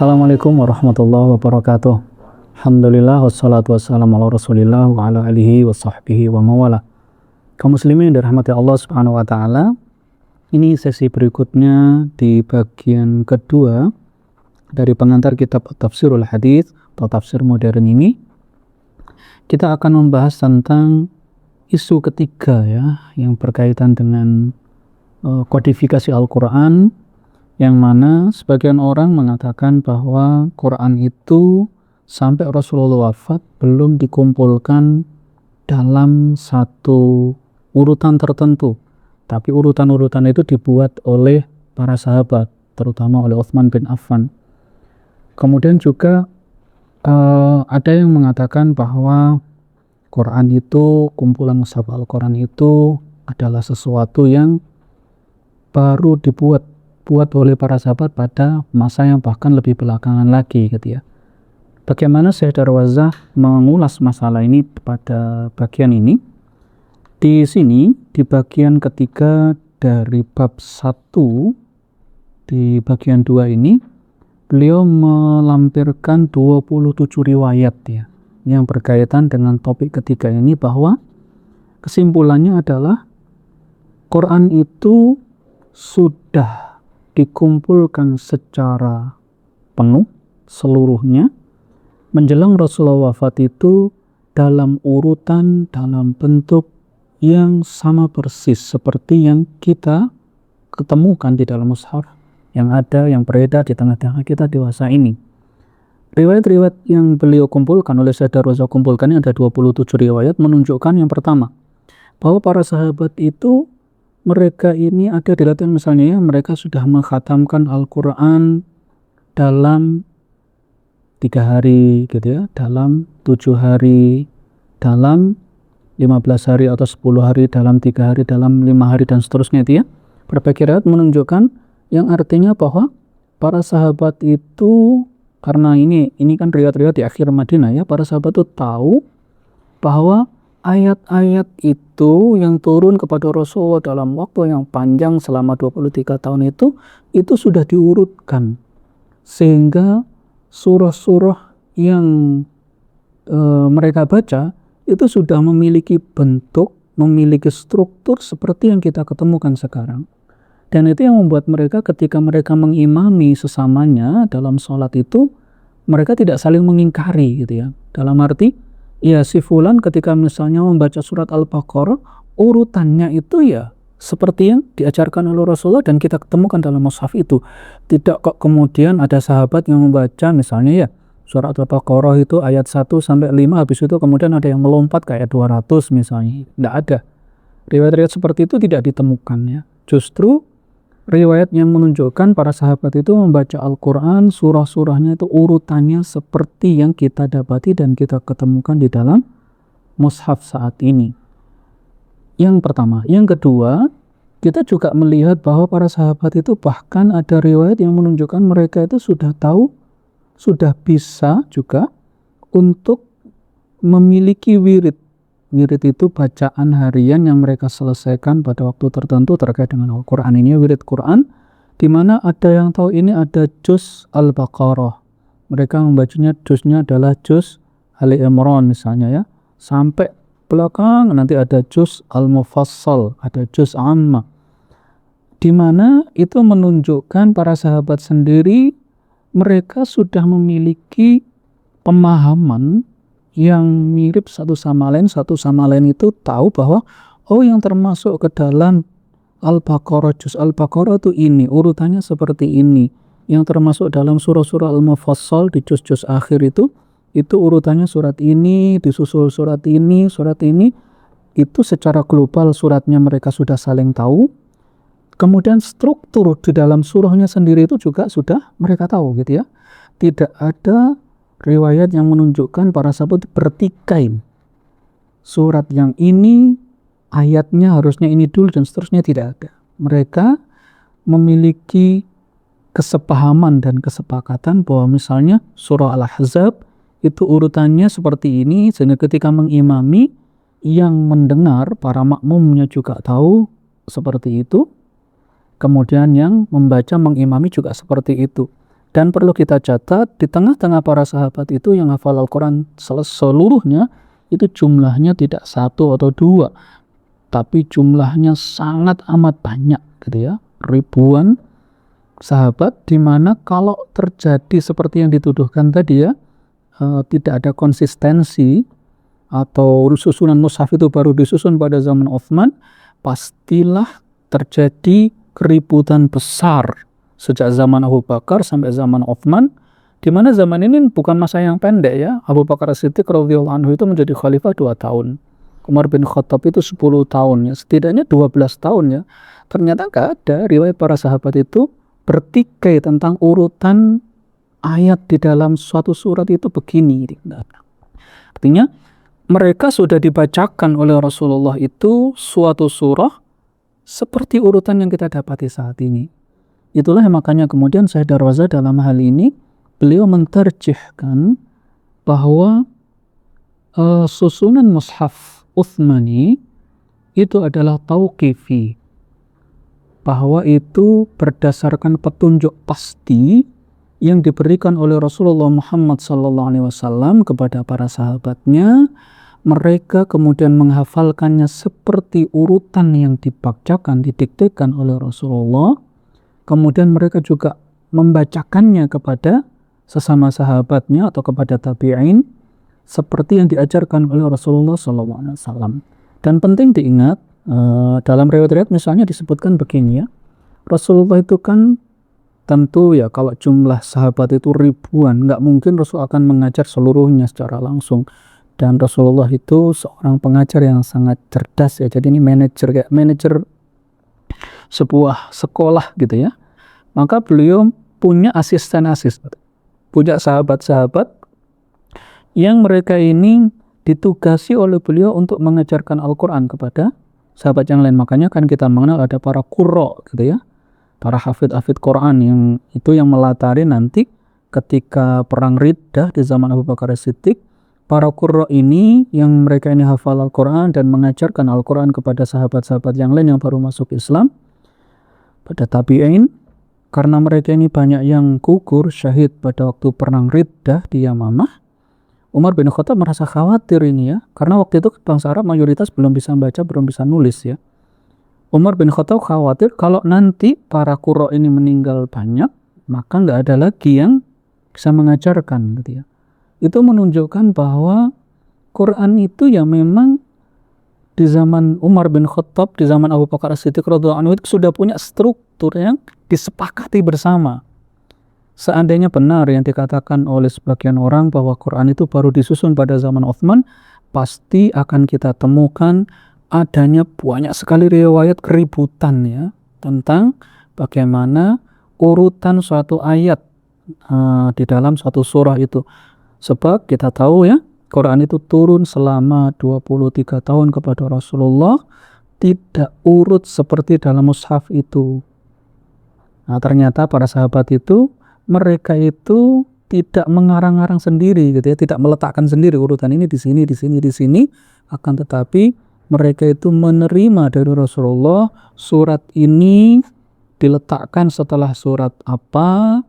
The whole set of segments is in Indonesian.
Assalamualaikum warahmatullahi wabarakatuh. Alhamdulillah wassalatu wassalamu ala rasulillah wa ala alihi wa sahbihi wa mawala. Kaum muslimin yang dirahmati Allah subhanahu wa ta'ala, ini sesi berikutnya di bagian kedua dari pengantar kitab Tafsirul Hadits atau tafsir modern ini. Kita akan membahas tentang isu ketiga ya, yang berkaitan dengan kodifikasi Al-Quran, yang mana sebagian orang mengatakan bahwa Quran itu sampai Rasulullah wafat belum dikumpulkan dalam satu urutan tertentu, tapi urutan-urutan itu dibuat oleh para sahabat, terutama oleh Utsman bin Affan. Kemudian juga ada yang mengatakan bahwa Quran itu, kumpulan mushaf Al-Quran itu adalah sesuatu yang baru dibuat oleh para sahabat pada masa yang bahkan lebih belakangan lagi gitu ya. Bagaimana Syekh Darwazah mengulas masalah ini pada bagian ini? Di sini, di bagian ketiga dari bab 1, di bagian 2 ini, beliau melampirkan 27 riwayat ya, yang berkaitan dengan topik ketiga ini, bahwa kesimpulannya adalah Quran itu sudah dikumpulkan secara penuh seluruhnya menjelang Rasulullah wafat itu dalam urutan, dalam bentuk yang sama persis seperti yang kita ketemukan di dalam mushaf yang ada, yang beredar di tengah-tengah kita dewasa ini. Riwayat-riwayat yang beliau kumpulkan, oleh Syekh Darwazah kumpulkan, ada 27 riwayat, menunjukkan yang pertama, bahwa para sahabat itu, mereka ini ada dilihatkan misalnya ya, mereka sudah mengkhatamkan Al-Quran dalam 3 hari gitu ya, dalam 7 hari, dalam 15 hari atau 10 hari, dalam 3 hari, dalam 5 hari, dan seterusnya itu ya. Berbagai riwayat menunjukkan yang artinya bahwa para sahabat itu, karena ini kan riwayat-riwayat di akhir Madinah ya, para sahabat itu tahu bahwa ayat-ayat itu yang turun kepada Rasulullah dalam waktu yang panjang selama 23 tahun itu sudah diurutkan, sehingga surah-surah yang mereka baca itu sudah memiliki bentuk, memiliki struktur seperti yang kita ketemukan sekarang. Dan itu yang membuat mereka ketika mereka mengimami sesamanya dalam sholat itu, mereka tidak saling mengingkari gitu ya. Dalam arti, ya si fulan ketika misalnya membaca surat Al-Baqarah, urutannya itu ya seperti yang diajarkan oleh Rasulullah dan kita ketemukan dalam mushaf itu. Tidak kok kemudian ada sahabat yang membaca misalnya ya surat Al-Baqarah itu ayat 1 sampai 5, habis itu kemudian ada yang melompat ke ayat 200 misalnya. Tidak ada. Riwayat-riwayat seperti itu tidak ditemukan ya. Justru riwayat yang menunjukkan para sahabat itu membaca Al-Quran, surah-surahnya itu urutannya seperti yang kita dapati dan kita ketemukan di dalam mushaf saat ini. Yang pertama. Yang kedua, kita juga melihat bahwa para sahabat itu bahkan ada riwayat yang menunjukkan mereka itu sudah tahu, sudah bisa juga untuk memiliki wirid. Wirid itu bacaan harian yang mereka selesaikan pada waktu tertentu terkait dengan Al-Quran ini, wirid Quran, di mana ada yang tahu ini ada juz Al-Baqarah. Mereka membacanya juznya adalah juz Ali Imran misalnya ya, sampai belakang nanti ada juz Al-Mufassal, ada juz Amma, di mana itu menunjukkan para sahabat sendiri mereka sudah memiliki pemahaman yang mirip satu sama lain itu tahu bahwa yang termasuk ke dalam Al-Baqarah, juz Al-Baqarah itu ini, urutannya seperti ini. Yang termasuk dalam surah-surah Al-Mufassal di juz-juz akhir itu urutannya surat ini, disusul surat ini, itu secara global suratnya mereka sudah saling tahu. Kemudian struktur di dalam surahnya sendiri itu juga sudah mereka tahu gitu ya. Tidak ada riwayat yang menunjukkan para sahabat bertikai. Surat yang ini, ayatnya harusnya ini dulu dan seterusnya, tidak ada. Mereka memiliki kesepahaman dan kesepakatan bahwa misalnya surah Al-Ahzab itu urutannya seperti ini, sehingga ketika mengimami, yang mendengar, para makmumnya juga tahu seperti itu. Kemudian yang membaca, mengimami juga seperti itu. Dan perlu kita catat, di tengah-tengah para sahabat itu yang hafal Al-Quran seluruhnya, itu jumlahnya tidak 1 atau 2, tapi jumlahnya sangat amat banyak gitu ya. Ribuan sahabat, di mana kalau terjadi seperti yang dituduhkan tadi ya, tidak ada konsistensi, atau susunan mushaf itu baru disusun pada zaman Utsman, pastilah terjadi keributan besar sejak zaman Abu Bakar sampai zaman Utsman, di mana zaman ini bukan masa yang pendek ya. Abu Bakar As-Siddiq radhiyallahu anhu itu menjadi khalifah 2 tahun. Umar bin Khattab itu 10 tahun ya, setidaknya 12 tahun ya. Ternyata nggak ada riwayat para sahabat itu bertikai tentang urutan ayat di dalam suatu surat itu begini. Artinya mereka sudah dibacakan oleh Rasulullah itu suatu surah seperti urutan yang kita dapati saat ini. Itulah makanya kemudian Syekh Darwaza dalam hal ini beliau mentarjihkan bahwa susunan mushaf Utsmani itu adalah tauqifi, bahwa itu berdasarkan petunjuk pasti yang diberikan oleh Rasulullah Muhammad SAW kepada para sahabatnya. Mereka kemudian menghafalkannya seperti urutan yang dibacakan, didiktekan oleh Rasulullah. Kemudian mereka juga membacakannya kepada sesama sahabatnya atau kepada tabi'in seperti yang diajarkan oleh Rasulullah SAW. Dan penting diingat, dalam riwayat-riwayat misalnya disebutkan begini ya, Rasulullah itu kan tentu ya kalau jumlah sahabat itu ribuan, nggak mungkin Rasul akan mengajar seluruhnya secara langsung. Dan Rasulullah itu seorang pengajar yang sangat cerdas ya, jadi ini manajer sebuah sekolah gitu ya. Maka beliau punya asisten-asisten, punya sahabat-sahabat yang mereka ini ditugasi oleh beliau untuk mengajarkan Al-Quran kepada sahabat yang lain. Makanya kan kita mengenal ada para qurra gitu ya, para hafid-hafid Quran yang melatari nanti ketika perang Riddah di zaman Abu Bakar As-Siddiq. Para qurra ini yang mereka ini hafal Al-Quran dan mengajarkan Al-Quran kepada sahabat-sahabat yang lain yang baru masuk Islam, pada tabi'in, karena mereka ini banyak yang gugur syahid pada waktu perang Riddah di Yamamah. Umar bin Khattab merasa khawatir ini ya, karena waktu itu bangsa Arab mayoritas belum bisa baca, belum bisa nulis ya. Umar bin Khattab khawatir kalau nanti para qurra ini meninggal banyak, maka nggak ada lagi yang bisa mengajarkan gitu ya. Itu menunjukkan bahwa Quran itu ya memang di zaman Umar bin Khattab, di zaman Abu Bakar As-Siddiq radhiyallahu anhu itu sudah punya struktur yang disepakati bersama. Seandainya benar yang dikatakan oleh sebagian orang bahwa Quran itu baru disusun pada zaman Utsman, pasti akan kita temukan adanya banyak sekali riwayat keributan ya tentang bagaimana urutan suatu ayat di dalam suatu surah itu. Sebab kita tahu ya, Quran itu turun selama 23 tahun kepada Rasulullah, tidak urut seperti dalam mushaf itu. Nah, ternyata para sahabat itu, mereka itu tidak mengarang-arang sendiri gitu ya, tidak meletakkan sendiri urutan ini di sini, di sini, di sini, akan tetapi mereka itu menerima dari Rasulullah surat ini diletakkan setelah surat apa,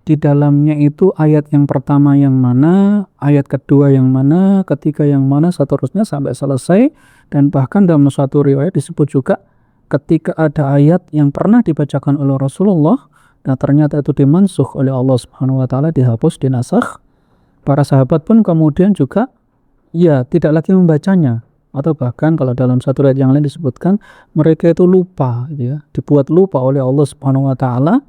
di dalamnya itu ayat yang pertama yang mana, ayat kedua yang mana, ketiga yang mana, seterusnya sampai selesai. Dan bahkan dalam suatu riwayat disebut juga ketika ada ayat yang pernah dibacakan oleh Rasulullah dan ternyata itu dimansuh oleh Allah Subhanahu wa taala, dihapus, dinasakh, para sahabat pun kemudian juga ya tidak lagi membacanya, atau bahkan kalau dalam satu ayat yang lain disebutkan mereka itu lupa gitu ya, dibuat lupa oleh Allah Subhanahu wa taala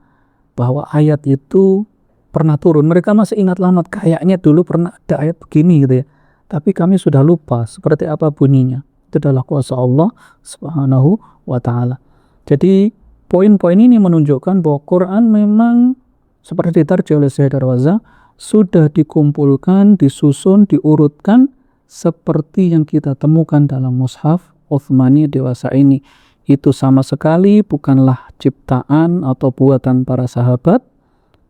bahwa ayat itu pernah turun. Mereka masih ingat lama, kayaknya dulu pernah ada ayat begini gitu ya, tapi kami sudah lupa seperti apa bunyinya. Itu adalah kuasa Allah Subhanahu wa taala. Jadi poin-poin ini menunjukkan bahwa Quran memang seperti ditarjih oleh Syekh Darwaza sudah dikumpulkan, disusun, diurutkan seperti yang kita temukan dalam mushaf Utsmani dewasa ini. Itu sama sekali bukanlah ciptaan atau buatan para sahabat,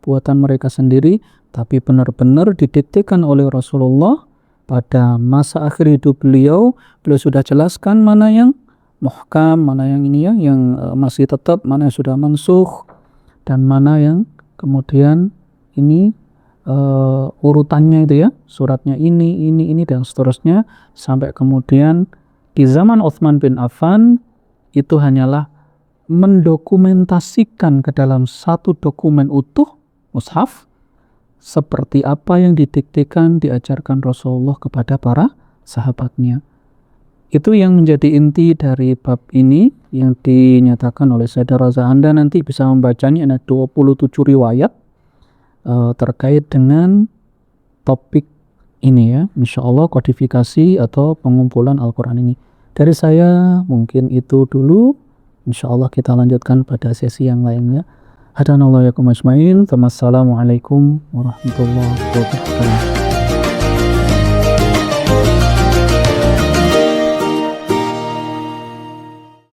buatan mereka sendiri, tapi benar-benar didiktekan oleh Rasulullah pada masa akhir hidup beliau. Beliau sudah jelaskan mana yang muhkam, mana yang ini ya, yang masih tetap, mana yang sudah mansukh, dan mana yang kemudian ini urutannya itu ya, suratnya ini dan seterusnya, sampai kemudian di zaman Utsman bin Affan itu hanyalah mendokumentasikan ke dalam satu dokumen utuh mushaf seperti apa yang didiktekan diajarkan Rasulullah kepada para sahabatnya. Itu yang menjadi inti dari bab ini yang dinyatakan oleh Sayyidah Raza. Anda nanti bisa membacanya, ada 27 riwayat terkait dengan topik ini ya, insya Allah kodifikasi atau pengumpulan Al-Quran ini. Dari saya mungkin itu dulu, insya Allah kita lanjutkan pada sesi yang lainnya. Hadanallahu yakum ajmain. Wassalamualaikum warahmatullahi wabarakatuh.